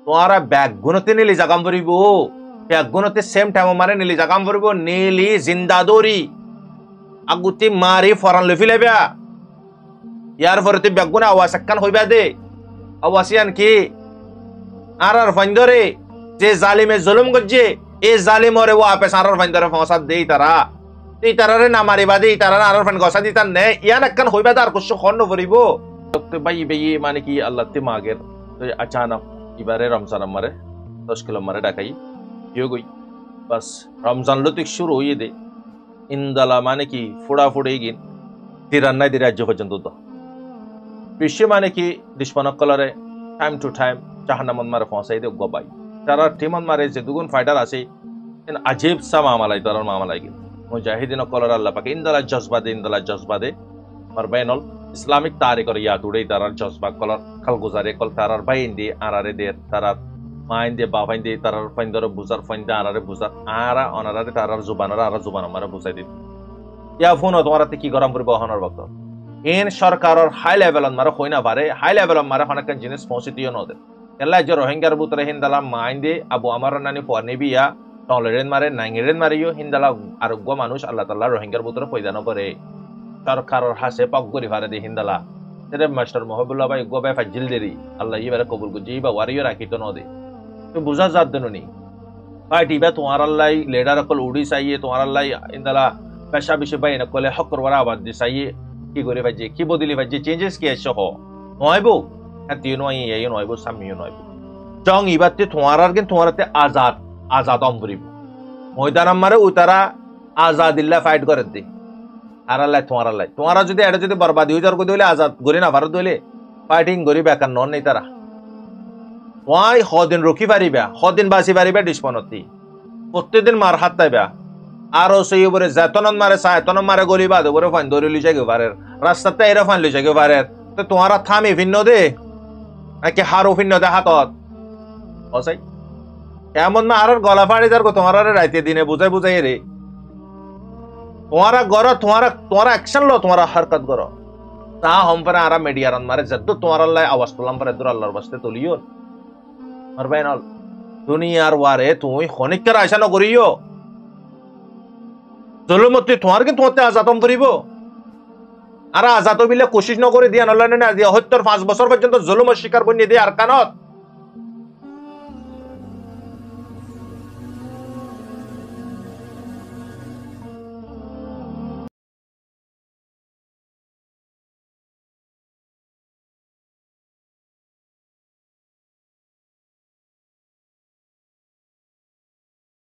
তোমারা ব্যাগ গুণতে নিলি জাগাম পড়িব ব্যাগ গুণতে সেম টাইম মারে নিলি জাগাম পড়িব নিলি জিন্দা দৌড়ি আগুতি মারি ফরান লফি লেবা ইয়ার পরে ব্যাগ গুণে আওয়াজ একখান হইবা দে আওয়াসিয়ান কি আর ফাইন্দরে যে জালিমে জুলুম করছে এই জালিমরে ও আপে সারার ফাইন্দরে ফসাদ দেই তারা এই তারারে না মারিবা দেই তারা আর ফাইন গসা দিতান নে ইয়ান একখান হইবা দার কুছ খন্ন পড়িব তো ভাই বেই মানে কি আল্লাহ তে মাগের তো আচানক এবারে রমজান মারে 10 কিলো মারে ডাকাই ইয়ে গই বাস রমজান লতিক শুরু হইয়ে দে ইন্দালা মানে কি ফুড়া ফুড়ে গিন তিরান্নাই দি রাজ্য পর্যন্ত তো বিশ্ব মানে কি দুশ্মনক কলরে টাইম টু টাইম জাহান্নামত মারে পৌঁছাই দে গবাই তারা টিমন মারে যে দুগুণ ফাইটার আছে আজীব সা মামলাই তারার মামলাই গিন মুজাহিদিন কলর আল্লাহ পাকে ইন্দালা জজবা দে আর বাইনল ইসলামিক তারিখর ইয়াদ উড়েই তারার জজবা কলর খাল গুজারে কল তারার বাইন দিয়ে আরারে দের তারার মাইন দিয়ে বাবাইন দিয়ে তারার ফাইন্দর বুজার ফাইন্দা আরারে বুজার আরা অনারারে তারার জুবানরা আরা জুবান আমারে বুঝাই দিন ইয়া ফোন তোমারাতে কি গরম করব হনর বক্ত ইন সরকারর হাই লেভেলন মারে কইনা পারে হাই লেভেলন মারে অনেক জিনিস পৌঁছিতিও নদে এলা যে রোহিঙ্গার বুতরে হিন্দালা মাইন দিয়ে আবু আমার নানি পনিবিয়া টলেরেন মারে নাইঙ্গেরেন মারিও হিন্দালা আরোগ্য মানুষ আল্লাহ তাআলা রোহিঙ্গার বুতরে পয়দানো করে সরকারর হাসে পক গরি ফারে দি হিন্দালা সেরে মাস্টার মহবুল্লাহ ভাই গোবে ফাজিল দেরি আল্লাহ ইবারে কবুল গুজি বা ওয়ারিও রাখিতো নদে তো বুঝা যাত দেননি পার্টি বা তোমার আল্লাহ লিডার কল উড়ি চাইয়ে তোমার আল্লাহ ইন্দালা পেশা বিষয় বাই না কলে হক করবার আবাদ দি চাইয়ে কি করে ভাজি কি বদলি ভাজি চেঞ্জেস কি আছে হ নয়বো হাতিও নয় এই নয়বো সামিও নয়বো জং ইবাতে তোমার আর কিন্তু তোমারতে আজাদ অমরিব ময়দান মারে উতারা আজাদিল্লাহ ফাইট করে দে আর আল্লাহ তোমারা যদি এটা যদি বরবাদি হয়ে যাওয়ার কথা হলে আজাদ গরি না ভারত হইলে ফাইটিং গরি বেকার নন নেই তারা ওয়াই হদিন রকি পারিবা হদিন বাসি পারিবা ডিসপনতি প্রত্যেকদিন মার হাত তাইবা আরো সেই উপরে যেতনত মারে সায়তন মারে গলি বাদ উপরে ফাইন ধরে লিছে গেবারের রাস্তাতে এরা ফাইন লিছে গেবারের তো তোমারা থামি ভিন্ন দে নাকি হারো ভিন্ন দে হাতত অসাই এমন না আর গলা ফাড়ি যার তোমার রাইতে দিনে বুঝাই রে তোমারা গর তোমারা অ্যাকশন লো তোমারা হরকত করো তা হম पर आरा मीडिया रन मारे जद्दो तुम्हारा अल्लाह आवाज तुलम पर दूर अल्लाहर वास्ते तुलियो और बैनल दुनियार वारे तुई खनिक कर आशा न करियो जुलुमती তোমার কি তোমাতে আজাদম করিব আর আজাদ বিলে কোশিশ ন করে দিয়া আল্লাহ না দিয়া 75 বছর পর্যন্ত জুলুমের শিকার বনিয়ে দিয়ে আর কানত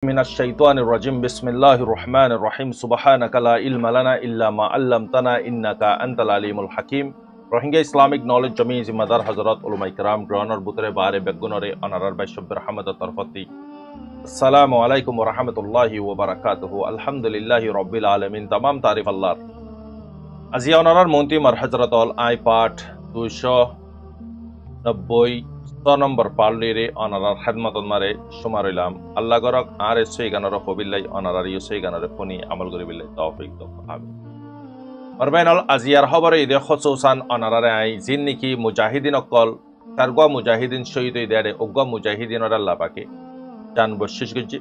من الشيطان الرجيم بسم الله الرحمن الرحيم سبحانك لا علم لنا إلا ما علمتنا إنك أنت العليم الحكيم রোহিঙ্গা ইসলামিক নলেজ জমি জিম্মাদার হযরত উলামায়ে কিরাম গ্রহণের বুতরে বারে বেগুনরে অনারার বাইশব্য রহমত তরফতি আসসালামু আলাইকুম ওয়া রাহমাতুল্লাহি ওয়া বারাকাতুহু আলহামদুলিল্লাহি রাব্বিল আলামিন तमाम তারিফ আল্লাহর আজি অনারার মন্ত্রী মার হযরত অল আই পাঠ 290 নম্বর পার্লিরে অনারার খেদমতন মারে সুমারিলাম আল্লাহ গরক আর সেই গানের কবিল্লাই অনারার সেই গানের ফনি আমল করি বিল্লাই তৌফিক দাও আমিন অরবাইনল আজিয়ার খবরে ইদে খসুসান অনারারে আই জিন নিকি মুজাহিদিন অকল তারগা মুজাহিদিন শহীদ দেড়ে অগা মুজাহিদিন আল্লাহ পাকে জান বশিশ গজি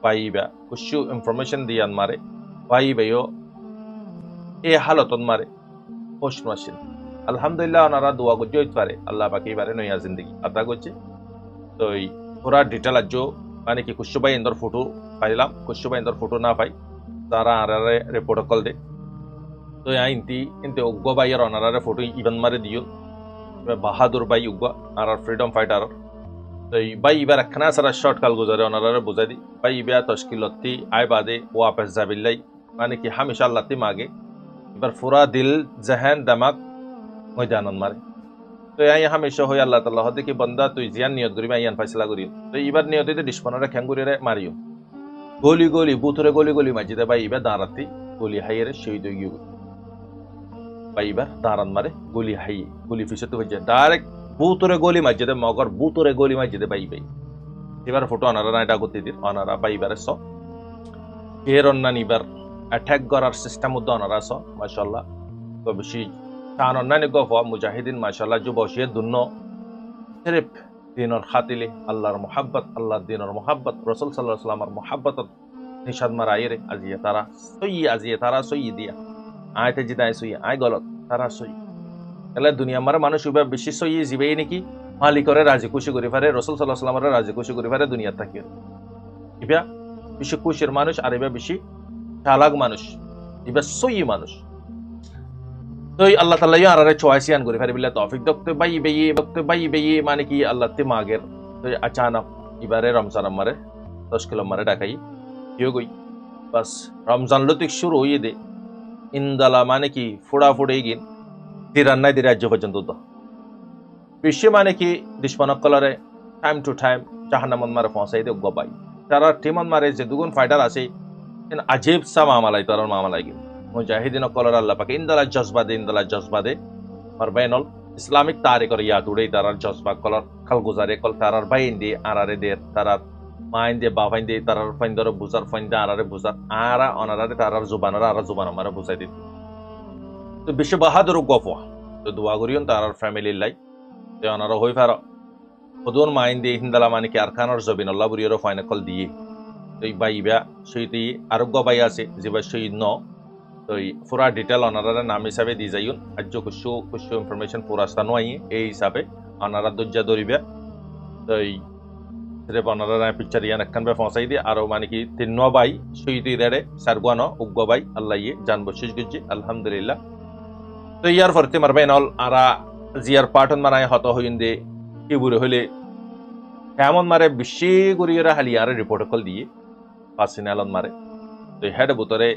পাইবা কুশু ইনফরমেশন দিয়ান মারে পাইবেও এ হালতন মারে প্রশ্ন আসেন আলহামদুলিল্লাহ ওনারা দোয়া করতে হইতে পারে আল্লাহ পাকে এবারে নয়া জিন্দগি আদা করছে তো এই পুরা ডিটেল আজ মানে কি কুশু ভাই ইন্দর ফটো পাইলাম কুশু ভাই ইন্দর ফটো না পাই তারা আরারে রিপোর্ট কল দে তো ইনতে উগ্র ভাইয়ের অনারারে ফটো ইভেন মারে দিও বাহাদুর ভাই উগ্র আর ফ্রিডম ফাইটার তো ভাই এবার একখানা সারা শর্ট কাল গুজারে অনারারে বুঝাই দি ভাই ইবা তশকিলতি আই বাদে ওয়াপস যাবিল্লাই মানে কি হামেশা আল্লাহ তি মাগে এবার পুরা দিল জহন দিমাগ ময়দানন মারে তো হামেশা হয়ে আল্লাহ তাআলা হতে কি বান্দা তুই জিয়ান নিয়ত করিবা ইয়ান ফয়সালা করি তো এবার নিয়ত দিতে ডিসপনরে খ্যাঙ্গুরিরে মারিও গলি গলি মসজিদে ভাই এবার দাঁড়াতি গলি হাইয়ের শহীদ হয়ে গিয়ে ভাই এবার দাঁড়ান মারে গলি হাই গলি ফিসে তো হয়ে ডাইরেক্ট বুতরে গলি মসজিদে মগর বুতরে গলি মসজিদে ভাই এবার ফটো অনারা এটা করতে দিন অনারা ভাই এবারে স এর অন্যান্য এবার অ্যাটাক করার সিস্টেম মধ্যে অনারা স মাশাআল্লাহ তো বেশি টান অন্যান্য গফ মুজাহিদিন মাশাআল্লাহ जो বসিয়ে দুন্ন সির্ফ দিনৰ খাতিলে আল্লাহৰ মহাব্বত আল্লাহৰ দিনৰ মহাব্বত ৰসুল সাল্লাল্লাহু আলাইহি ওয়াসাল্লামৰ মহাব্বতত নিষাদ মারাইরে আজিয়ে তারা সই দিয়া আয়তে জিদায় সই আয় গলত তারা সই তাহলে দুনিয়া মারা মানুষ উবা বেশি সই জিবেই নাকি মালিকরে রাজি খুশি করে ফেরে রসুল সাল্লাল্লাহু আলাইহি ওয়াসাল্লামের রাজি খুশি করে ফেরে দুনিয়ার থাকি ইবা বেশি খুশির মানুষ আর এবার বেশি চালাক মানুষ এবার সই মানুষ তো আল্লাহ তাআলা ইয়ারারে চয়েসিয়ান করে ফেরে বিল্লাহ তৌফিক দক্তে বাই বেয়ে মানে কি আল্লাহ তে মাগের তো আচানক এবারে রমজান মারে 10 কিলো মারে ডাকাই কিয় গই বাস রমজান লতিক শুরু হয়ে দে ইন্দালা মানে কি ফুড়া ফুড়ে গিন তিরান্নাই দি রাজ্য পর্যন্ত তো বিশ্বে মানে কি দুশ্মনক কলরে টাইম টু টাইম জাহান্নামত মারে পৌঁছাই দে গবাই তারা টিমন মারে যে দুগুণ ফাইটার আছে আজীব সা মামালাই তারার মামালাই গিন মুজাহিদিন কলর আল্লাহ পাকে ইন্দালা জজবা দে আর বাইনল ইসলামিক তারিখর ইয়াদ উড়ে তারার জজবা কলর খাল গুজারে কল তারার বাইন দি আরারে দের তারার মাইন দিয়ে বাবাইন দিয়ে তারার ফাইন্দর বুঝার ফাইন্দা আরারে বুঝার আরা অনারারে তারার জুবানরা আরা জুবান আমারে বুঝাই দিত তো বিশ্ব বাহাদুর গফ তো দোয়া করিও তারার ফ্যামিলির লাই তো অনারা হই ফার কদন মাইন দিয়ে হিন্দালা মানে কি আরখানোর জবিন আল্লাহ বুড়িয়র ফাইনে কল দিয়ে তো বাইবা সইতে আরোগ্য বাই আছে যে বা সই ন তো পুরা ডিটেল অনারারে নাম হিসাবে দি যাইন আজ কুশু ইনফরমেশন পুরাস্তা নয় এই হিসাবে অনারা দজ্জা ধরিবে তো সিরেপ অনারা পিকচার ইয়ান একখান বে পৌঁছাই দিয়ে আরো মানে কি 3 বাই সুইতি দেড়ে সারগুয়ানো উগ্গ বাই আল্লাহ ইয়ে জানবো শেষ গুজি আলহামদুলিল্লাহ তো ইয়ার ফরতে মারবে নল আরা জিয়ার পাটন মানায় হত হইন দে কি বুড়ে হইলে কেমন মারে বেশি করিয়ে হালি আর রিপোর্ট কল দিয়ে পাসিনালন মারে তো হেড বুতরে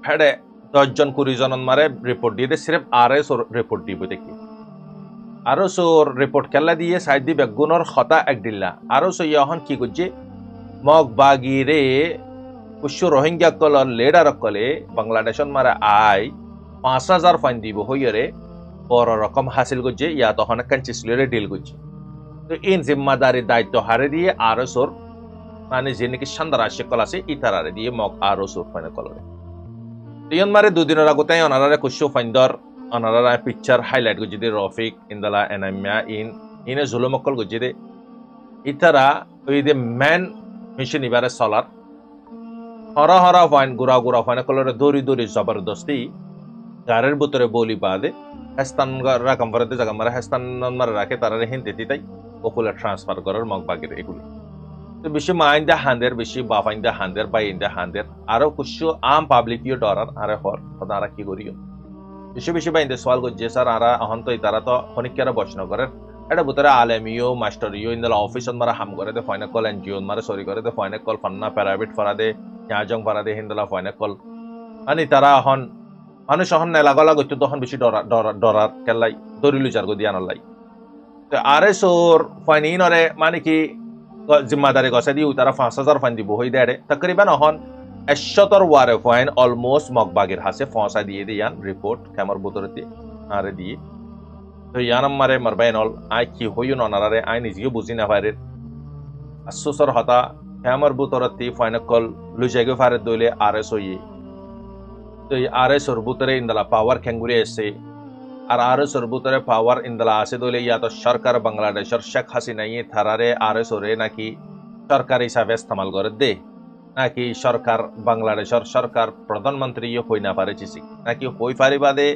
হেডে 10 জন 20 জন মারে রিপোর্ট দিয়ে দে সিরেপ আরএস রিপোর্ট দিব দেখি আরো সোর রিপোর্ট কেলা দিয়ে সাইড দি বেগুনর খতা এক দিল্লা আরো সো ইহন কি করছে মগ বাগিরে কুশু রোহিঙ্গা কলর লেডার কলে বাংলাদেশন মারা আই 5000 ফাইন দিব হইরে বড় রকম হাসিল করছে ইয়া তখন কনচিসলিরে ডিল করছে তো ইন জিম্মাদারি দায়িত্ব হারে দিয়ে আরো সোর মানে যে নাকি শানদার আশিকল আছে ইতারারে দিয়ে মগ আরো সোর ফাইন কলরে ইয়ন মারে দুদিনের আগতে অনারারে কুশু ফাইন্দর অনারা পিকচার হাইলাইট করছে দে রফিক ইন্দালা এনামিয়া ইনে জুলুমকল করছে দে ইতারা ওই দে মেন মিশন ইবারে সলার হরা ফাইন গুড়া ফাইন কলরে দৌড়ি জবরদস্তি গাড়ির ভিতরে বলি বাদে হেস্তান রাকাম ফরাতে জায়গা মারা হেস্তান মারা রাখে তারা হিন্দি দিতাই ওকুলে ট্রান্সফার করার মগ বাগের এগুলি তো বেশি মাইন দা হান্দের বেশি বাফাইন দা হান্দের বাইন দা হান্দের আরো কিছু আম পাবলিক ইউ ডরার আরে হর তারা কি করিও বেশি বাইন্দে সওয়াল করছে স্যার আরা এখন তো তারা তো খনিকেরা বসন করে এটা ভিতরে আলেমিও মাস্টারিও ইন্দলা অফিসত মারা হাম করে দে ফাইনে কল এনজিও মারা সরি করে দে ফাইনে কল ফান্না প্রাইভেট ফরা দে ইয়াজং ফরা দে হিন্দলা ফাইনে কল আনি তারা এখন মানুষ এখন নেলাগলা গইতো তখন বেশি ডরার কেলাই দরিলু চার গদি আনলাই তো আরএস ওর ফাইনিনরে মানে কি জিম্মাদারি গছে দিও তারা 5000 ফাইন দিব হই দেড়ে তকরিবান এখন 100 ওয়ারে ফাইন অলমোস্ট মগবাগের হাসে ফসা দিয়ে দিয়ান রিপোর্ট ক্যামের বুতরতে আরে দিয়ে তো ইয়ানাম মারে মারবাইনল আই কি হইও ননারে আই নিজেও বুঝি না পারে আসুসর হতা ক্যামের বুতরতে ফাইন কল লুজাইগে ফারে দইলে আরএস হই তো আরএস ওর বুতরে ইন্দলা পাওয়ার খেঙ্গুরি এসে আর আরএস ওর বুতরে পাওয়ার ইন্দলা আছে দইলে ইয়া তো সরকার বাংলাদেশের শেখ হাসিনা ই থারারে আরএস ওরে নাকি সরকার হিসাবে ইস্তেমাল করে দে নাকি সরকার বাংলাদেশের সরকার প্রধানমন্ত্রী হই না পারে চিসিং নাকি হই পারি বাদে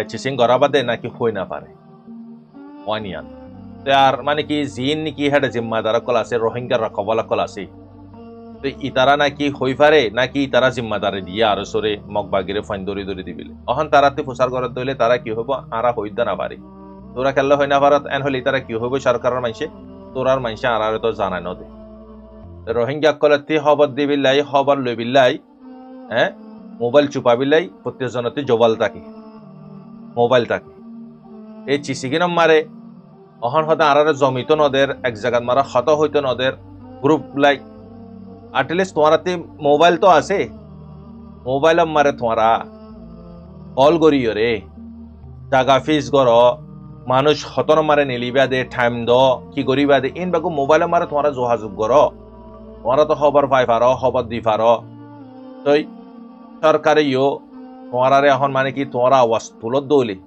চিসিং করা বাদে নাকি হই না পারে ওয়ানিয়ান আর মানে কি জিন নাকি হেডে জিম্মাদার কল আছে রোহিঙ্গার রকবলা কল আছে তো ইতারা নাকি হই পারে নাকি তারা জিম্মাদারে দিয়ে আরো সরে মগবাগিরে ফাইন দরি দিবিলে অহন তারাতে প্রচার করে দইলে তারা কি হইব আরা হইদা না পারে তোরা খেললে হয় না পারত এন হলে তারা কি হইব সরকারের মাইসে তোরার মাইসে আর তো জানাই নদে রোহিঙ্গা কলতে খবর দিবিল্লাই খবর লইবিল্লাই হ্যাঁ মোবাইল চুপাবিল্লাই প্রত্যেকজনতে জবাল থাকে মোবাইল থাকে এই চিচিগিন মারে অহন হতে আরারে জমিত নদের এক জায়গাত মারা ক্ষত হইতো নদের গ্রুপ লাইক আটলিস্ট তোমারাতে মোবাইল তো আছে মোবাইল মারে তোমারা কল করিও রে জাগা ফিস গর মানুষ হতন মারে নিলিবা দে টাইম দ কি করিবা দে ইন বাকু মোবাইল মারে তোমারা যোগাযোগ কর তোমারা তো খবর পাই পার খবর দি পার তই সরকারেও তোমারে এখন মানে কি তোমারা আওয়াজ তুলত দৌলি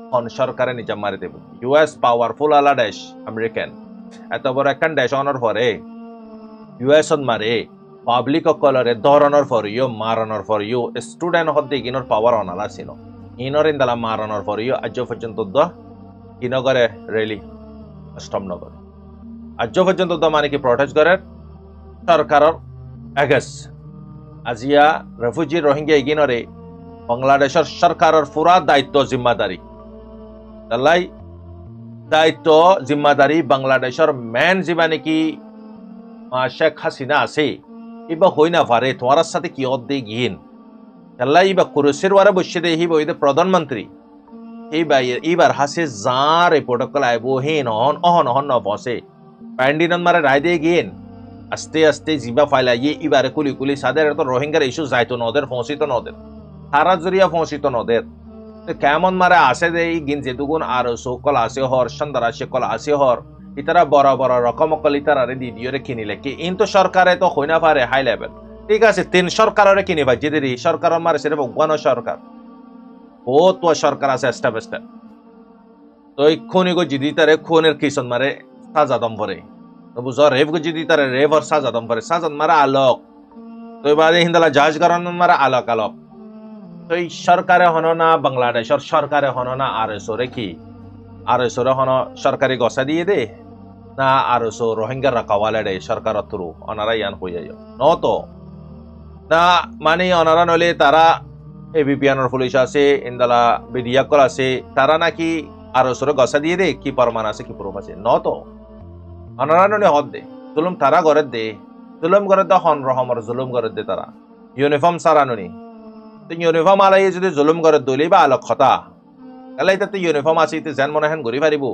এখন সরকারে নিজা মারি দেব ইউএস পাওয়ারফুল আলা দেশ আমেরিকান এত বড় একখান দেশনের পরে US মারে পাবলিক অকলরে ধরনের পরিও মারানোর পরিও স্টুডেন্ট হতে ইগিনোর পাওয়ার অনালা ছিল ইনর ইন্দালা মারানোর পরিও আজ পর্যন্ত কিনগরে রেলি স্টপ নগর আজ পর্যন্ত মানে কি প্রটেস্ট করে সরকারের এগেস আজিয়া রেফিউজি রোহিঙ্গা ইগিনরে বাংলাদেশের সরকারের পুরা দায়িত্ব জিম্মাদারি তাই দায়িত্ব জিম্মাদারি বাংলাদেশের মেন যিবা নাকি শেখ হাসিনা আছে ইবা হই না পারে তোমার সাথে কি অদ্দে গিন তাই ইবা কুরসির ওয়ারে বসে দে হিব ওই প্রধানমন্ত্রী এইবার হাসে যার এই প্রোটোকল আইব হে নহন অহন অহন নফসে প্যান্ডিনন মারে রায় দিয়ে গিন আস্তে আস্তে জিবা ফাইলাইয়ে ইবারে কুলি কুলি সাদের তো রোহিঙ্গার ইস্যু যাইতো নদের পৌঁছিত নদের সারা জরিয়া পৌঁছিত নদের কেমন মারে আসে দে গিন যেতুগুন আর সকল আসে হর সন্দারা সকল আসে হর ইতারা বড় বড় রকম অকল ইতারারে দিদিওরে কিনিলে কি কিন্তু সরকারে তো হই না পারে হাই লেভেল ঠিক আছে তিন সরকারের কিনি ভাই যেদি সরকারের মারে সেটা গণ সরকার ও তো সরকার আছে এস্টাবলিশড তো এই খুনি গো জিদি তারে খুনের কিসন মারে সাজা দম পরে তো বুঝো রেভ গো জিদি তারে রেভ আর সাজা দম পরে সাজান মারে আলোক তো এবারে হিন্দালা জাজ করান মারে আলোক আলোক তো এই সরকারে হন না বাংলাদেশের সরকারে হন না আরএসও রে কি আরএসও রে হন সরকারি গসা দিয়ে দে না আরএসও রোহিঙ্গার রাকাওয়ালে রে সরকার থ্রু অনারা ইয়ান হই যাইও নতো না মানে অনারা নলে তারা এবিপিএনের পুলিশ আছে ইন্দালা বিডিয়াকল আছে তারা নাকি আরএসও রে গসা দিয়ে দে কি প্রমাণ আছে কি প্রুফ আছে নতো অনারা নলে হদ দে জুলুম তারা করে দে জুলুম করে দে হন রহমর জুলুম করে দে তারা ইউনিফর্ম সারানুনি ইউনিফর্ম আলাই যদি জুলুম করে দলি বা আলোক কথা তাহলে এটা তো ইউনিফর্ম আছে ইতে যেন মনে হেন ঘুরি পারিব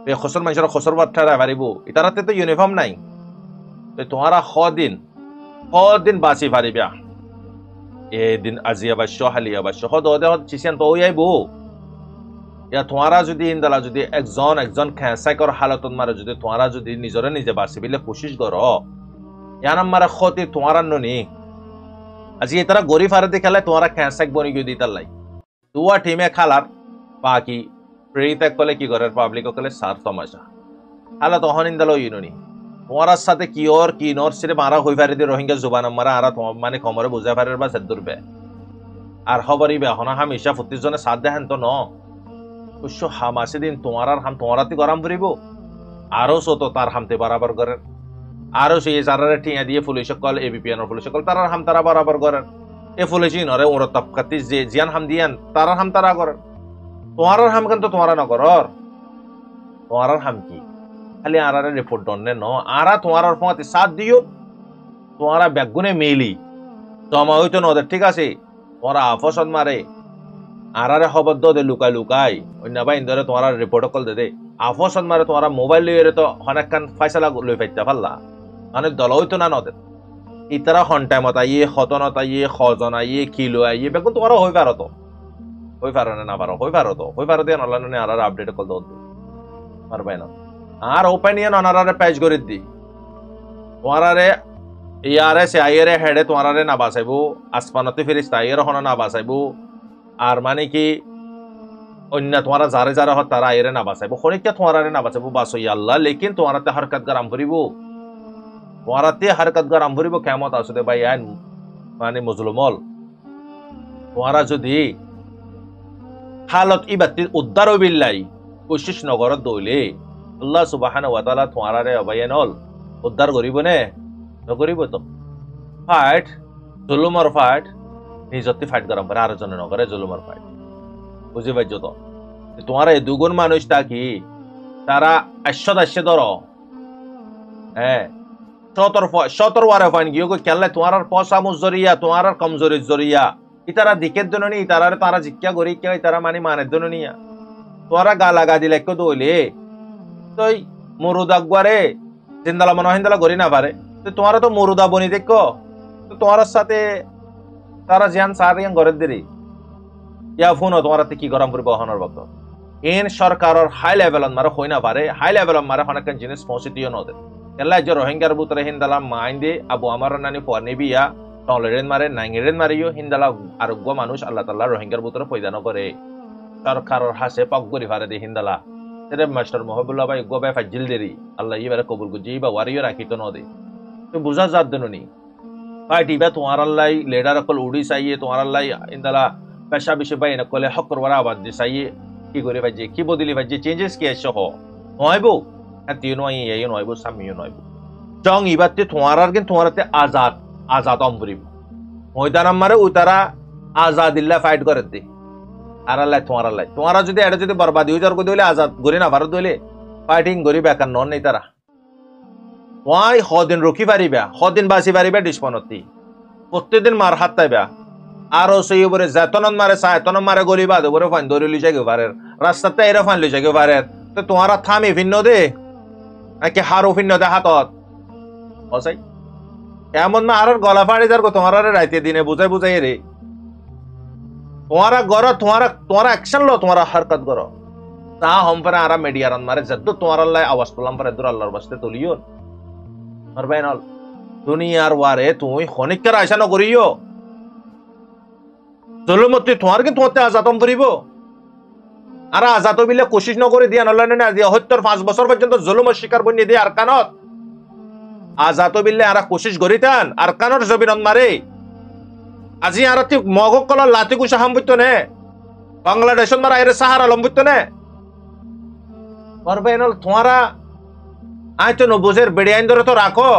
বে খসর মানুষের খসর বার্তা পারিব ইতারাতে তো ইউনিফর্ম নাই তো তোমারা দিন বাঁচি পারিবা এদিন আজি অবশ্য হালি অবশ্য হদ চিসেন তো ওই আইব ইয়া তোমারা যদি ইন্দালা যদি একজন খেসাইকর হালতত মারে যদি তোমারা যদি নিজরে নিজে বাঁচি বিলে কোশিশ কর ইয়ানাম মারা ক্ষতি তোমার ননি আজি এতারা গরিব হারে খেলে তোমারা খেসাইক বনি গিয়ে দিতার লাই তুয়া টিমে খালার বাকি প্রেরিত কলে কি করে পাবলিক কলে সার তমাশা হালা তখন ইন্দালো ইউনি তোমার সাথে কি ওর কি নর সিরে মারা হই পারে দি রোহিঙ্গা জুবান মারা আর মানে কমরে বুঝা পারে বা সেদুরবে আর খবরই হনা হামেশা 25 জনে সাথ দেখেন তো ন কুশো হামাসে দিন তোমার আর হাম তোমারাতে গরম পড়িব আরো সত তার হামতে বরাবর করেন আরো সেই যারা টিয়া দিয়ে police call APBN police call তারা হাম তারা বরাবর করেন এ পুলিশই নরে ওর তপকাতি যে জিয়ান হাম দিয়ান তারা হাম তারা করেন তোমার হাম কেন তো তোমারা নগরর তোমার হাম কি খালি আরারে রিপোর্ট ডনে ন আরা তোমার ফোঁতে সাথ দিও তোমারা ব্যাগুনে মেইলি জমা হইতো নদের ঠিক আছে তোমরা আফসদ মারে আরারে খবর দে লুকাই অন্য বাই ধরে তোমার রিপোর্ট কল দে আফসদ মারে তোমারা মোবাইল লইরে তো অনেকখান ফয়সালা লই পাইতে পারলা মানে দল হইতো না নদের ইতারা হন্টাইমত আইয়ে হতনত আইয়ে খজন আইয়ে কিলো আইয়ে বেগুন তোমারা হই পারো তো হই পারো না পারো হই পারো দিয়ে নলানে আর আপডেট কল দে পারবে না আর ওপেনিয়ন অনারারে পেজ করে দি তোমারারে ইয়ারে আইরে হেডে তোমারারে না বাঁচাইব আসমানতে ফেরিস্তা আইরে হন না বাঁচাইব আর মানে কি অন্য তোমারা যারে যারা হত তারা আইরে না বাঁচাইব খনিকা তোমারারে না বাঁচাইব বাঁচই আল্লাহ লেকিন তোমারাতে হরকত গরম করিব তোমারাতে হরকত গরম করিব কেমত আসলে ভাই আইন মানে মজলুমল তোমারা যদি হালত ইবাতি উদ্ধার বিল্লাই কোশিশ নগরত দইলে আল্লাহ সুবহানাহু ওয়া তাআলা তোমারারে অবায়নল উদ্ধার করিব নে নকরিব তো ফাইট জুলুমর ফাইট নিজতে ফাইট গরম করে আর জন নগরে জুলুমর ফাইট বুঝি পাইছ তো তোমার এই দুগুণ মানুষ কি তারা আশ্য ধর হ্যাঁ সতর ওয়ারে ফাইন গিয়ে খেললে তোমার পয়সা মুজরিয়া তোমার কমজোরির জরিয়া ইতারা দিকের জন্য নি ইতারারে তারা জিজ্ঞা করি কেউ ইতারা মানের জন্য নিয়া তোরা গা লাগা দিলে একটু দইলে তুই মরুদা গুয়ারে জিন্দালা মনোহিন্দালা গড়ি না পারে তো তোমার তো মরুদা বনি দেখো তো তোমার সাথে তারা জিয়ান সারিয়ান গড়ের দেরি ইয়া ফোন তোমার কি গরম করবো হনর বক্ত ইন সরকারের হাই লেভেলত মারে হই না পারে হাই লেভেলত মারে অনেক জিনিস পৌঁছিতিও নদে এলা যে রোহিঙ্গার বুতরে হিন্দালা মাইন দে আবু আমার নানি ফোয়ানি বিয়া টলেরেন মারে নাইঙ্গেরেন মারিও হিন্দালা আরোগ্য মানুষ আল্লাহ তাল্লাহ রোহিঙ্গার বুতরে পয়দা নকরে সরকারের হাসে পক গরি ফারে দে হিন্দালা তেরে মাস্টার মহবুল্লাহ ভাই গোবে ফাজিল দেরি আল্লাহ ইবারে কবুল গুজি বা ওয়ারিও রাখিত নদে তো বুঝা যাত দেননি পার্টি বা তোমার আল্লাহ লিডার কল উড়ি চাইয়ে তোমার আল্লাহ ইন্দালা পেশা বেশি বাই না কলে হক করবার আবাদ দি চাইয়ে কি করে ভাই কি বদলি ভাই চেঞ্জেস কি আসছে হ নয়ব তিও নয় এই নয়ব সামিও নয়ব জং ইবাতে তোমার আর কিন্তু তোমারতে আজাদ আজাদ অম্বরিব ময়দান আমারে উতারা আজাদিল্লা ফাইট করে দে আর আল্লাহ তোমারা যদি এটা যদি বরবাদি হয়ে যাওয়ার কথা হইলে আজাদ গরি না ভারত হইলে ফাইটিং গরি বেকার নন নেই তারা তোমায় সদিন রকি পারিবা সদিন বাঁচি পারিবা ডিসপনতি প্রত্যেকদিন মার হাত তাইবা আর সেই উপরে যেতনত মারে চায়তনত মারে গলি বাদ উপরে ফাইন ধরে লই যাইব পারে রাস্তাতে এরা ফাইন লই যাইব পারে তো তোমারা থামি ভিন্ন দে নাকি হারও ভিন্ন দে হাতত অসাই এমন না আর গলা ফাড়ি যার তোমার রাইতে দিনে বুঝাই বুঝাই রে तुम्हारा गौरव तुम्हारा एक्शन लो तुम्हारा हरकत करो ता हम पर आरा मीडिया रन मारे जद्दो तुम्हारा अल्लाह आवाज तुलम पर इधर अल्लाह बस्ते तुलियो और बहनल दुनियार वारे तुई खनिक कर ऐसा न करियो जुलुमती तुम्हार के तुम्हाते आजादम करिबो आरा आजादो बिले कोशिश न करे दिया अल्लाह ने दिया 75 বছর পর্যন্ত জুলুমের শিকার বনি দিয়ে আরকানত আজাদো বিলে আরা কোশিশ করিতান আরকানর জবিনত মারে আজি আরতি মগক কল লাতি কুশা হামবুত নে বাংলাদেশত মারা এর সাহারা লম্বুত নে পরবেনল তোমারা আই তো নবুজের বেড়িয়াইন ধরে তো রাখো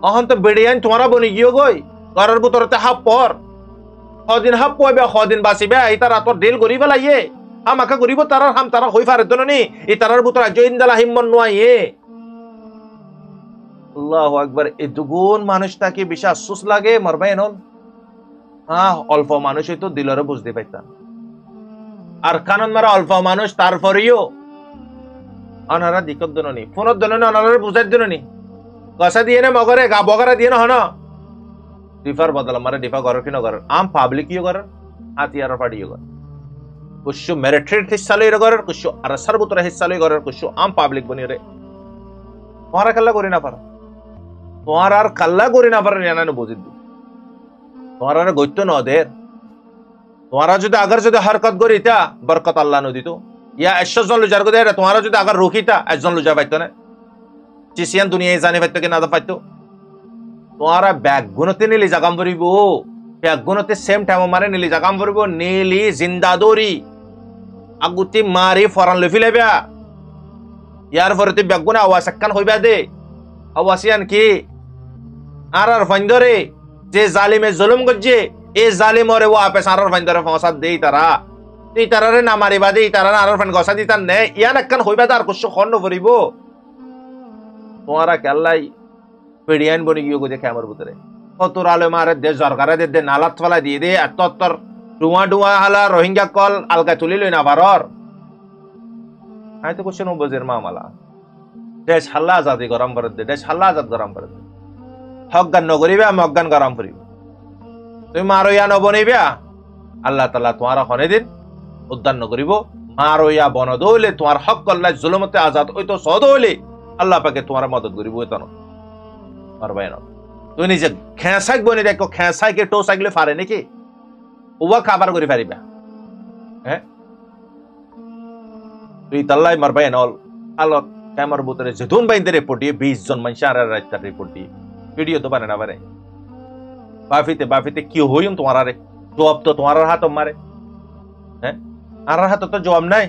অহন তো বেড়িয়াইন তোমারা বনি গিয়ে গই ঘরের ভিতরতে হাপ পর কদিন হাপ পয়বে কদিন বাঁচিবে এই তারা তো ডিল করি বেলাইয়ে আমাকে করিব তারা হাম তারা হই পারে তো নি এই তারার ভিতর জইন দালা হিম্মন নয় আল্লাহু আকবার এই দুগুণ মানুষটাকে বেশি আফসোস লাগে মরবেনল অল্প মানুষ হইতো দিলরে বুঝতে পাইতাম আর কানন মারা অল্প মানুষ তারপরেও অনারা দিকত দননি ফোনত দননি অনারা বুঝাই দননি কষা দিয়ে না মগরে গা বগরা দিয়ে না হন ডিফার বদল মারে ডিফা ঘর কি নগর আম পাবলিক ইয়ে ঘর হাতিয়ার পাড়ি ইয়ে ঘর কুছু মেরিটরি হিস্সা লই ঘর কুছু আর সর্বত্র হিস্সা লই ঘর কুছু আম পাবলিক বনি রে তোমারা কাল্লা করি না পারা তোমার আর কাল্লা করি না পারা জানানো বুঝিদ তোমারা গইতো ন দের তোমারা যদি আগার যদি হরকত করিতা বরকত আল্লাহ নদিত ইয়া 100 জন লুজার গদে তোমারা যদি আগার রুখিতা একজন লুজা পাইতো না চিসিয়ান দুনিয়ায় জানি পাইতো কি না পাইতো তোমারা ব্যাগ গুণতে নিলি জাগাম ভরিব ব্যাগ গুণতে সেম টাইম মারে নিলি জাগাম ভরিব নিলি জিন্দা দৌড়ি আগুতি মারি ফরান লফি লেবা ইয়ার ফরতে ব্যাগ গুণা আওয়াজ একখান হইবা দে আওয়াসিয়ান কি আর ফাইন্দরে যে জালিমে জুলুম করছে এই জালিম ওরে ও আপে সারার ফাইন্দরে ফসাদ দেই তারা এই তারারে না মারিবা দেই তারা আর ফাইন গসা দিতান নে ইয়ান একখান হইবা তার কুছ খন্ন ভরিব তোমারা কেল্লাই পেডিয়ান বনি গিয়ে গো দেখে আমার ভিতরে কতর আলে মারে দে সরকারে দে নালাত ফলা দিয়ে দে এততর ডুয়া ডুয়া হালা রোহিঙ্গা কল আলগা তুলি লই না ভারর আই তো কোশ্চেন বুঝের মামলা দেশ হাল্লা আজাদি গরম করে দে দেশ হাল্লা আজাদ গরম করে দে হক গান নগরিবে আমি অজ্ঞান গরম করিব তুমি মারো ইয়া নবনিবা আল্লাহ তাআলা তোমার হনে দিন উদ্যান নগরিব মারো ইয়া বন দইলে তোমার হক আল্লাহ জুলুমতে আজাদ হইতো সদ হইলে আল্লাহ পাকে তোমার মদদ করিব এতন পারবে না তুই নিজে খেসাক বনি দেখো খেসাকে টো সাইকেলে পারে নাকি ওয়া খাবার করি পারিবা হ্যাঁ তুই তাল্লাই মারবে না আল্লাহ ক্যামেরার ভিতরে যেতুন বাইন্দে রিপোর্ট দিয়ে 20 জন মানুষ আর রাতটা রিপোর্ট দিয়ে ভিডিও তো বানে না পারে বাফিতে কি হইম তোমার আরে জবাব তো তোমার হাত মারে হ্যাঁ আর হাত তো জবাব নাই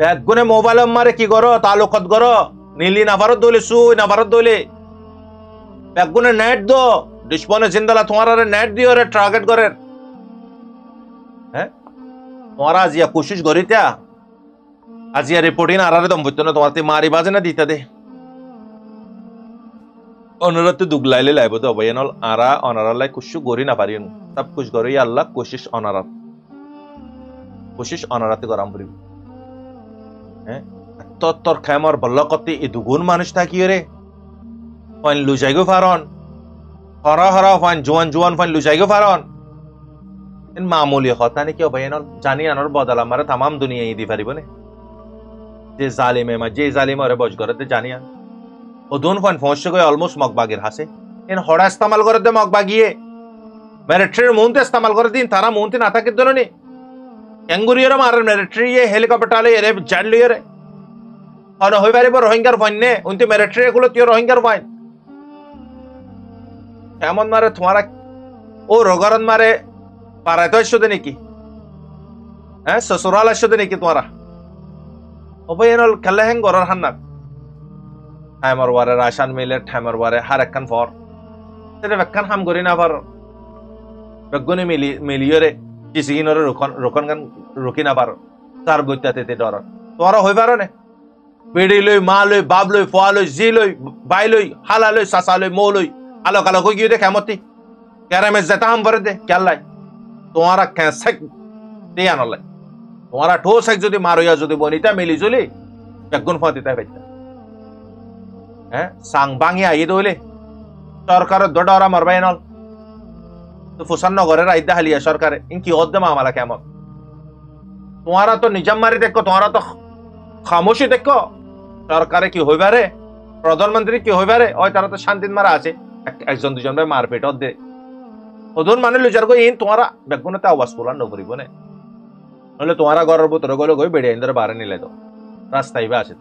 এক গুনে মোবাইল মারে কি করো তালুকত করো নীলি না ভারত দইলে সুই না ভারত দইলে এক গুনে নেট দো ডিসপনে জিন্দালা তোমার আরে নেট দিও রে টার্গেট করে হ্যাঁ তোমার আজিয়া কোশিশ করিতা আজিয়া রিপোর্টিং আর আরে দম বইতো না তোমার তে মারি বাজে না দিতা দে অনুরত দুগলাইলে লাইব তো বয়ানল আরা অনারালাই কুশু গরি না পারিন সব কুছ গরি আল্লাহ কোশিশ অনারাতে গরাম পড়িব হ্যাঁ তোর খামর বল্লকতি এই দুগুণ মানুষ থাকি রে ফাইন লুজাইগো ফারন হরা ফাইন জোয়ান ফাইন লুজাইগো ফারন ইন মামুলি কথা নে কিও বয়ানল জানি আনর বদলা মারে तमाम দুনিয়া ইদি পারিব নে যে জালিমে ওরে বজ করতে জানিয়া ও दोन ফাইন ফসে গয় অলমোস্ট মগবাগের হাসে ইন হড়া ইস্তেমাল করে দে মগবাগিয়ে মেরে ট্রেন মুনতে ইস্তেমাল করে দিন তারা মুনতে না থাকে দননি কেঙ্গুরিয়র মারের মিলিটারি হেলিকপ্টার এরে জান লিয়রে অন হই পারিব রোহিঙ্গার ফাইন নে উনতি মিলিটারি গুলো তুই রোহিঙ্গার ফাইন এমন মারে তোমারা ও রোগরন মারে পারায় তো শুধু নাকি হ্যাঁ শ্বশুরাল শুধু নাকি তোমারা অবয়নল খেলে হেং গরর হান্নাক টাইমার ওয়ারে রাশান মিলে টাইমার ওয়ারে হার একখান ফর সেটা একখান হাম করি না আবার বেগুনি মিলিয়রে কিসিগিনরে রোকন গান রুকি না পারো তার বইতাতে ডর তোমারা হই পারো না বেড়ি লই মা লই বাপ লই ফোয়া লই জি লই বাই লই হালা লই সাসা লই মো লই আলো কালো কই গিয়ে দে কেমতি ক্যারামে যেটা হাম ভরে দে কেলাই তোমারা ক্যাঁসেক দিয়ে আনলাই তোমারা ঠোস এক যদি মারইয়া যদি বনিতা মিলি জুলি বেগুন ফতিতা বেচা হ্যাঁ সাং বাঙিয়া আই দইলে সরকারের দডরা মারবাই নল তো ফুসান নগরের আইদা হালিয়া সরকারে ইনকি অদ্দে মামলা কেমন তোমারা তো নিজাম মারি দেখো তোমারা তো খামোশি দেখো সরকারে কি হইবারে প্রধানমন্ত্রী কি হইবারে ওই তারা তো শান্তিন মারা আছে একজন দুজন ভাই মারপিট দে ওজন মানে লুচার গো ইন তোমারা বেগুনতে আওয়াজ তোলার নকরিব না নলে তোমারা ঘরের ভিতরে গেলে গই বেড়ে ইন্দরে বারে নিলে তো রাস্তায় বা আছে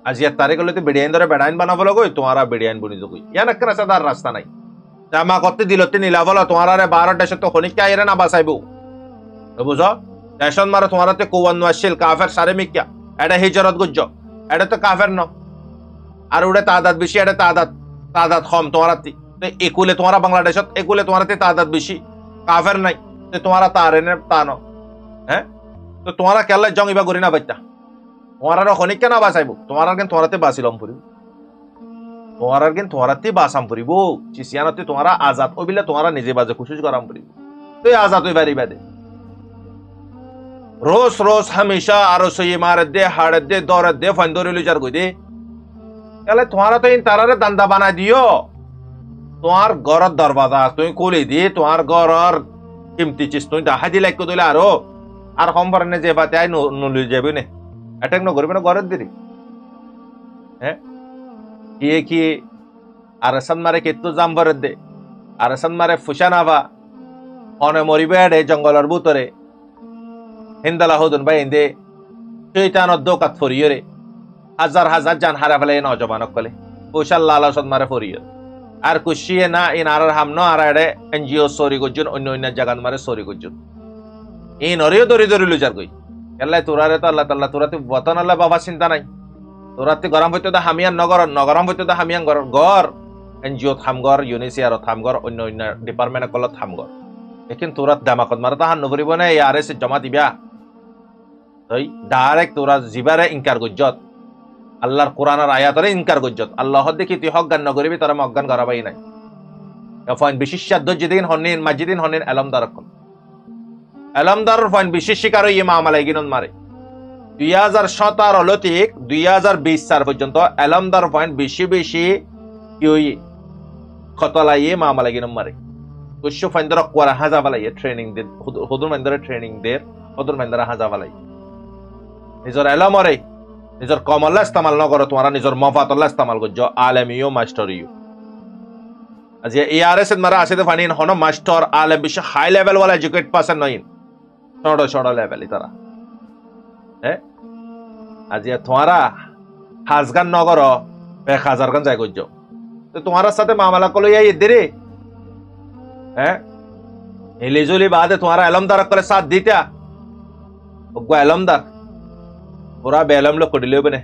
আজ ইয়ার তারিখ হলে তো বেড়ে ইন্দরে বেড়াইন বানাবো গই তোমারা বেড়ে আইন বনি গই ইয়ান একটা রাস্তাদার রাস্তা নাই জামা করতে দিলতে নিলা বলো তোমার 12 দেশে তো খনিকা আইরে না বাসাইবো বুঝো দেশন মারে তোমারতে কোয়ান ওয়াশিল কাফের সারে মিক্কা এটা হিজরত গুজ্জ এটা তো কাফের ন আর ওটা তাদাত বেশি এটা তাদাত কম তোমারাতে তো একুলে তোমারা বাংলাদেশত একুলে তোমারাতে তাদাত বেশি কাফের নাই তো তোমারা তারেনে তানো হ্যাঁ তো তোমারা কেলা জঙ্গিবা করি না বাচ্চা তোমার খনিকা না বাসাইবো তোমার কেন তোমারাতে বাসিলম পুরি তোমার কেন তোমারাতে বাসাম পুরিব চিসিয়ানতে তোমারা আজাদ হইবিলে তোমারা নিজে বাজে খুশি করাম পুরিব তুই আজাদ হই পারিবা দে रोज रोज हमेशा आरोसई मार दे हाड़ दे दौड़ दे फंदोरी लुचार गई दे चले तुम्हारा तो इन तारा दंदा बना दियो तुम्हार घर दरवाजा तुम खोले दी तुम्हार घर और कीमती चीज तुम दाहा दिला को दिला आर हम पर ने जे बात आई नो लुल जेबे ने अटैक नो करबे ना घर दिरी हैं ये की आरसन मारे केतु जाम भर दे आरसन मारे फुशानावा ओने मरिबे डे जंगलर भीतरे हिंदला होदन भाई हिंदे शैतान दोकात फरियरे हजार हजार जान हारा फेले नौजवान कले कुशल लालसत मारे फरियर আর কুশিয়ে না ইন আর হাম ন আর এডে এনজিও সরি গজুন অন্য অন্য জায়গাত মারে সরি গজুন ইন অরিও দরি দরি লুজার কই আল্লাহ তোরারে তো আল্লাহ তাআলা তোরাতে বতন আল্লাহ বাবা চিন্তা নাই তোরাতে গরম হইতো দা হামিয়ান নগর নগরম হইতো দা হামিয়ান গর এনজিও থামগর ইউনিসিয়ার থামগর অন্য অন্য ডিপার্টমেন্ট কল থামগর लेकिन তোরাত দামাকত মারতা হান নবরিব না ইয়ারে সে জমা দিবা তাই ডাইরেক্ট তোরা জিবারে ইনকার গজ্জত আল্লাহর কোরআনের আয়াতরে ইনকার গজ্জত আল্লাহ দেখি তুই হক গান নগরিবি তোরা মজ্ঞান করাবাই নাই ফাইন বিশিষ্যাদ্য যেদিন হনিন মাজিদিন হনিন আলমদার কোন আলমদার ফাইন বিশেষ শিকার এই মামলা গিনন মারে 2017 লতিক 2020 সাল পর্যন্ত আলমদার ফাইন বেশি বেশি কি হই খতলাই এই মামলা গিনন মারে কুশু ফাইন দর কোরা হাজাবালাই ট্রেনিং দে হুদুর মাইন্দারে ট্রেনিং দে হুদুর মাইন্দারা হাজাবালাই নিজর আলমরে নিজর কমল্লা ইস্তেমাল নগর তোমারা নিজর মফাতল্লা ইস্তেমাল গজ্জ আলেমিও মাস্টারিও आज एआरएस मारा आसे तो फानी हनो मास्टर आलेम बिश हाई लेवल वाला एजुकेट पर्सन नहीं छोड़ो छोड़ो लेवल इतारा है आज ये तुम्हारा हाजगान नगर पे हाजारगान जाए गुज्जो तो तुम्हारा साथे मामला को लो ये देरे है इलेजुली बात है तुम्हारा अलमदार को साथ दीत्या उगवा अलमदार पूरा बेलम लो कुडिले बने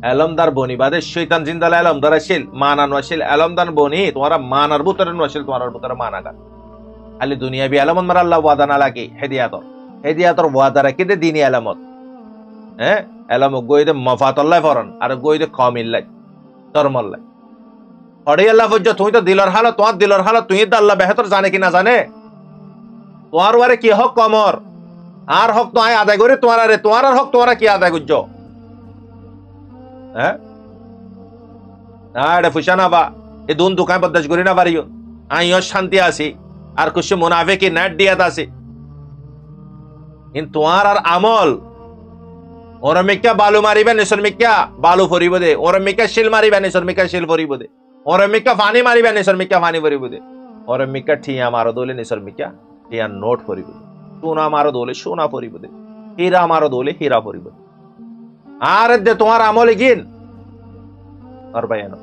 अलमदार बोनी बादे शैतान जिंदाला अलमदार अशिल मानान वशिल अलमदार बोनी तुम्हारा मानर बुतरन वशिल तुम्हारा बुतर मानागा खाली दुनिया भी अलमत मर अल्लाह वादा ना लागी हेदियातर वादा रखी दे दीनी अलमत हैं अलम गोइदे मफातल्लाह फरन और गोइदे कामिल्लाह धर्मल्लाह पढ़े अल्लाह वजह तुई तो दिलर हालत तुई तो अल्लाह बेहतर जाने की ना जाने तुम्हार वारे की हक कमर आर हक तो आए आदाय करे तुम्हारा हक तुम्हारा की आदाय गुज्जो ফুসানা বা এই দুন দোকান বদাস করি না পারিও আইও শান্তি আছি আর কিছু মুনাফিকি নেট দিয়াত আছে ইন তোমার আর আমল ওরমিকা বালু মারিবে নিসরমিকা বালু ফরিব দে ওরমিকা শিল মারিবে নিসরমিকা শিল ফরিব দে ওরমিকা পানি মারিবে নিসরমিকা পানি ফরিব দে ওরমিকা ঠিয়া মারো দলে নিসরমিকা ঠিয়া নোট ফরিব সোনা মারো দোলে সোনা পরিব দে, হীরা মারো দোলে হীরা পরিব দে। আর দে তোমার আমলে গিন আর ভাই এনো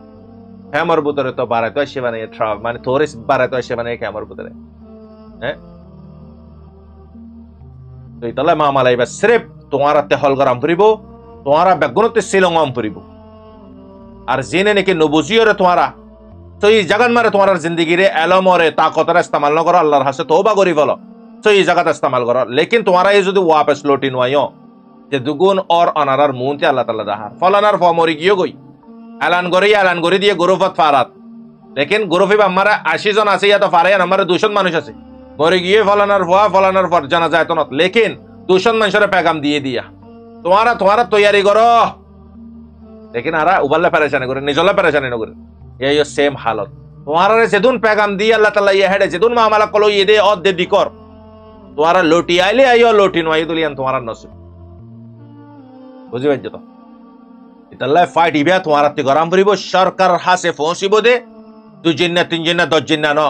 হ্যামর বুতরে তো বাড়াইতো আসে মানে মানে তোরে বাড়াইতো আসে মানে হ্যামর বুতরে হ্যাঁ তো ইতালে মামালাইবা সিরেফ তোমার তে হল গরম পরিব, তোমার বেগুনতে শিলংম পরিব। আর জেনে নাকি নবুজিয়রে তোমারা তো এই জাগান মারে তোমার জিন্দগি রে এলমরে তাকতরে ইস্তেমাল না করো, আল্লাহর হাসে তওবা করি ফলো তো এই জায়গাতে ইস্তেমাল করো। লেকিন তোমারা এই যদি ওয়াপস লটি নয় যে দুগুণ অর অনারার মুনতে আল্লাহ তাআলা দাহার ফলানার ফমরি গিয়ে গই এলান করে দিয়ে গরুফত ফারাত। লেকিন গরুফি আমারা 80 জন আছে ইয়া তো ফারায়ান আমারে 200 মানুষ আছে মরে গিয়ে ফলানার পর জানা যায় তো না। লেকিন 200 মানুষের পেগাম দিয়ে দিয়া তোমারা তৈয়ারি করো। লেকিন আরা উবাল্লা পেরেশানি করে নিজলা পেরেশানি না করে এই সেম হালত তোমারা যেদুন পেগাম দিয়ে আল্লাহ তাআলা ইয়া হেডে যেদুন মামলা কলো ইয়ে দে অদ দে বিকর তোমারা লটি আইলে আইও লটি নয় দুলিয়ান তোমার নসিব বুঝি পাইছো তো ইতাল্লাহ ফাইট ইবে তোমার তে গরম পড়িব সরকার হাসে পৌঁছিব দে 2 জিন না 3 জিন না 10 জিন না ন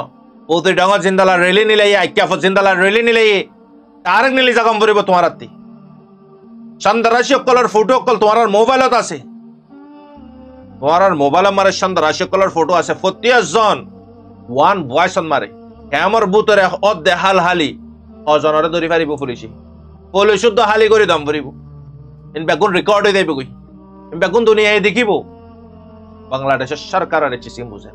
ওতে ডাঙর জিন্দালা রেলি নিলে আইক্যাফ জিন্দালা রেলি নিলে তারক নিলে জাগম পড়িব তোমার তে চন্দ্রাশি কলর ফটো কল তোমার মোবাইলত আছে তোমার মোবাইল মারে চন্দ্রাশি কলর ফটো আছে 40 জন ওয়ান ভয়েস মারে ক্যামর বুতরে অদ দে হাল হালি অজনরে ধরি পারিব পুলিশ শুদ্ধ হালি করে দম পড়িব ইন বেগুন রেকর্ড হয়ে যাইব কই বেগুন দুনিয়ায় দেখিব বাংলাদেশের সরকারের চিসিম বুঝে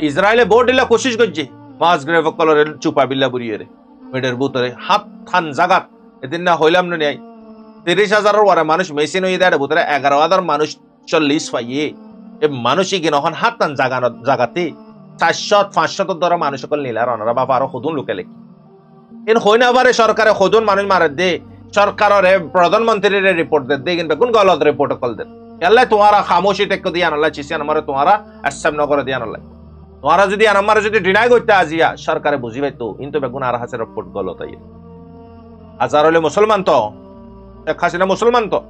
ইসরায়েলে বোর্ড দিলা কোশিশ করছে মাস গ্রেভ কলরের চুপা বিল্লা বুড়িয়ে রে মেডের বুতরে হাত থান জাগাত এদিন না হইলাম না নাই 30,000 ওরা মানুষ মেশিন হয়ে দেয় বুতরে 11,000 মানুষ 40 পাইয়ে এ মানুষই কিনা হন হাত থান জাগাতে 400-500 ধরা মানুষ সকল নিলার অনারা বাবা আরো খুদুন লোকে লেখি এন হই না পারে সরকারে খুদুন মানুষ মারে দে সরকারের প্রধানমন্ত্রীর রিপোর্ট দে কিন্তু কোন গলত রিপোর্ট কল দে আল্লাহ তোমারা খামোশি টেক দিয়া আল্লাহ চিসিয়ান আমারে তোমারা আসাম নগর দিয়া আল্লাহ তোমারা যদি আমার যদি ডিনাই করতে আজিয়া সরকারে বুঝি পাইতো কিন্তু বেগুন আর হাসের রিপোর্ট গলত আই হাজার হলে মুসলমান তো শেখ হাসিনা মুসলমান তো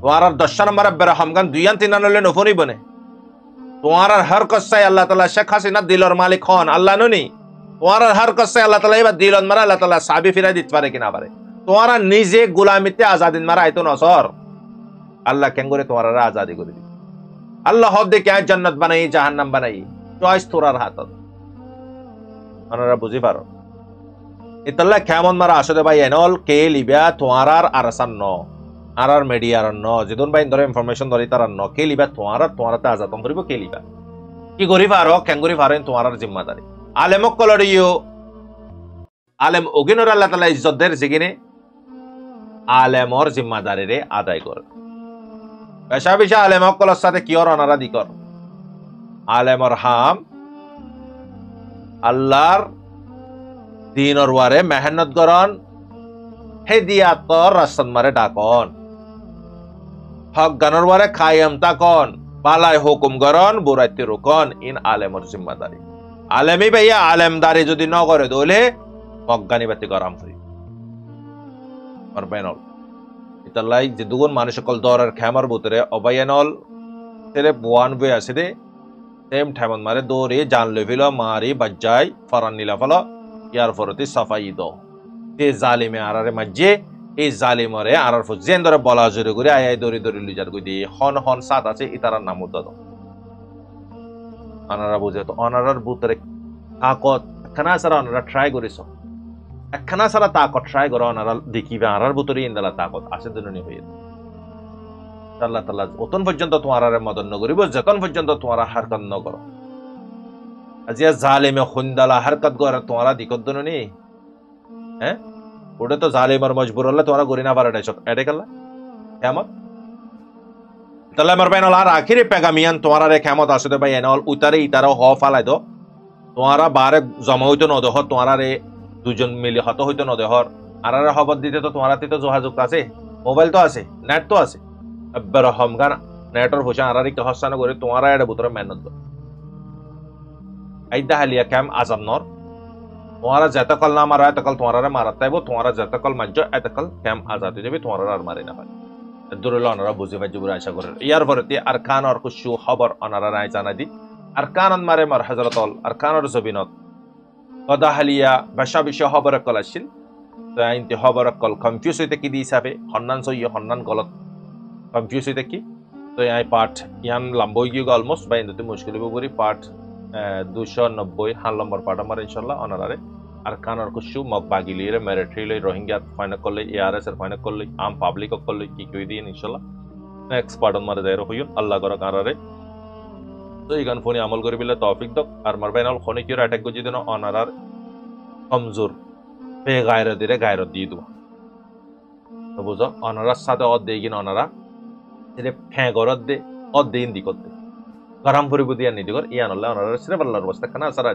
তোমার 10 নম্বর বেরহমগান 2-3 হলে নফরি বনে তোমার হর কসাই আল্লাহ তাআলা শেখ হাসিনা দিলর মালিক হন আল্লাহ ননি তোমার হর কসাই আল্লাহ তাআলা এবার দিলন মারা আল্লাহ তাআলা সাবি ফিরাই দিতে পারে কিনা পারে তোমারা নিজে গোলামিতে আজাদিন মারা আইতো নসর আল্লাহ কেন করে তোমারা আজাদি করে দিবে আল্লাহ হদ দে কে জান্নাত বানাই জাহান্নাম বানাই চয়েস তোরার হাতত আপনারা বুঝি পারো ইতাল্লাহ কেমন মারা আসলে ভাই এনল কে লিবা তোমার আরসান ন আর মিডিয়ার ন যেদন ভাই ধরে ইনফরমেশন ধরে তার ন কে লিবা তোমারাতে আজাদম করিব কে লিবা কি করি পারো কেন করি পারেন তোমার জিম্মাদারি আলেমক কলরিও আলেম ওগিনর আল্লাহ তাআলা ইজ্জত দের জিগিনে আলেমর জিম্মাদারি রে আদায় কর পেশা পেশা আলেমক কলর সাথে কি ওর অনারা দি কর আলেমর হাম আল্লাহর দিনর ওয়ারে মেহনত করন হেদিয়াতর রাস্তান মারে ডাকন হক গানর ওয়ারে কায়েম তাকন বালাই হুকুম করন বুরাইতে রুকন ইন আলেমর জিম্মাদারি আলেমি ভাইয়া আলেমদারি যদি ন করে দলে অজ্ঞানী বাতি গরম করি আর বেনল ইতালাই যে দুগুণ মানুষ সকল দরের খেমার বুতরে অবায়ানল তেরে ওয়ান ওয়ে আছে দে সেম ঠাইমন মারে দৌড়ে জান লইল মারি বাজ্জাই ফরান নিলা ফলো ইয়ার ফরতি সাফাই দ তে জালিমে আরারে মাজ্জে এই জালিমরে আরার ফ জেন ধরে বলা জুরে করে আয় দড়ি দড়ি লুজার কই দি হন হন সাত আছে ইতারার নাম উদ্দ আনারা বুঝে তো অনারার বুতরে তাকত খানা সারা অনারা ট্রাই করিস একখানা সারা তাকত ট্রাই করো অনারা দেখিবে আনার বুতরে ইন্দালা তাকত আছে দুনি হয়ে আল্লাহ তাআলা অতন পর্যন্ত তোমার মদন নগরিব যতন পর্যন্ত তোমার হারকত ন করো আজিয়া জালিমে খুন্দালা হারকত করে তোমার দিকত দননি হ্যাঁ ওটা তো জালিমর মজবুর হলে তোমার গরি না পারে এডে গেল কেমন তাহলে আমার বাইন আর আখিরে পেগামিয়ান তোমার কেমত আসতে ভাই এনল উতারে ইতারাও হ ফালাই দো তোমারা বারে জমা হইতো নদহ তোমার দুজন মিলে হত হইতো নদহর আর খবর দিতে তো তোমার তো যোগাযোগ আছে মোবাইল তো আছে নেট তো আছে বেরহমগান নেটর হোসা আর একটু হসানো করে তোমার এটা বুতরে মেহনত আইদা হালিয়া ক্যাম আজান নর তোমারা যতকাল না মারা এতকাল তোমারা মারাত তাইব তোমারা যতকাল মাজ্য এতকাল ক্যাম আজাদ হয়ে যাবে তোমারা আর মারি না পারে দূরে অনারা বুঝে পাই বুড়া আশা করে ইয়ার পরে আর খান আর খুশু খবর অনারা রায় জানা দি আর কান মারে মার হাজরতল আর কানর জবিনত কদা হালিয়া বেশা বিষয় খবর কলাছিল তো আইনতে খবর কল কনফিউজ হইতে কি দি হিসাবে হন্নান সই হন্নান গলত কনফিউজ হইতে কি তো আই পার্ট ইয়ান লম্বই গিয়ে অলমোস্ট বা ইন্দতে মুশকিল হইব করি পার্ট 290 হান নম্বর পার্ট আমার ইনশাল্লাহ অনারারে আর কানার কুশু মগ বাগিলিরে মেরিটরি রোহিঙ্গা ফাইন করলে এআরএস এর ফাইন করলে আম পাবলিক করলে কি কই দিন ইনশাল্লাহ নেক্সট পার্ট মারে যাই হইন আল্লাহ করা কানারে তো এই গান ফোনে আমল করে বিলে তৌফিক দক আর মার বাইনাল খনি কি অ্যাটাক গজি দিন অনারার কমজোর বে গায়রত দিরে গায়রত দিয়ে দেব তো বুঝো অনারার সাথে অর্ধেক গিন অনারা এটা ফ্যাঁ গরত দে অর্ধেক ইন্দি করতে গরম পরিব দিয়া নিদি কর ইয়ান আল্লাহ অনারার সিরে আল্লাহর অবস্থা খানা সারা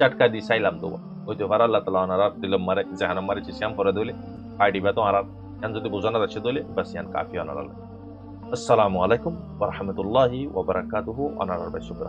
চাটকা দি সাইলাম দেবো হইতে পারে আল্লাহ তালা অনারার দিলম মারে জাহানাম মারে চিয়াম পরে দইলে আইডি বা তো আনার ইয়ান যদি বোঝানো যাচ্ছে দইলে বাস ইয়ান কাফি অনার আল্লাহ আসসালামু আলাইকুম ওয়া রাহমাতুল্লাহি ওয়া বারাকাতুহু অনারার বাই শুকর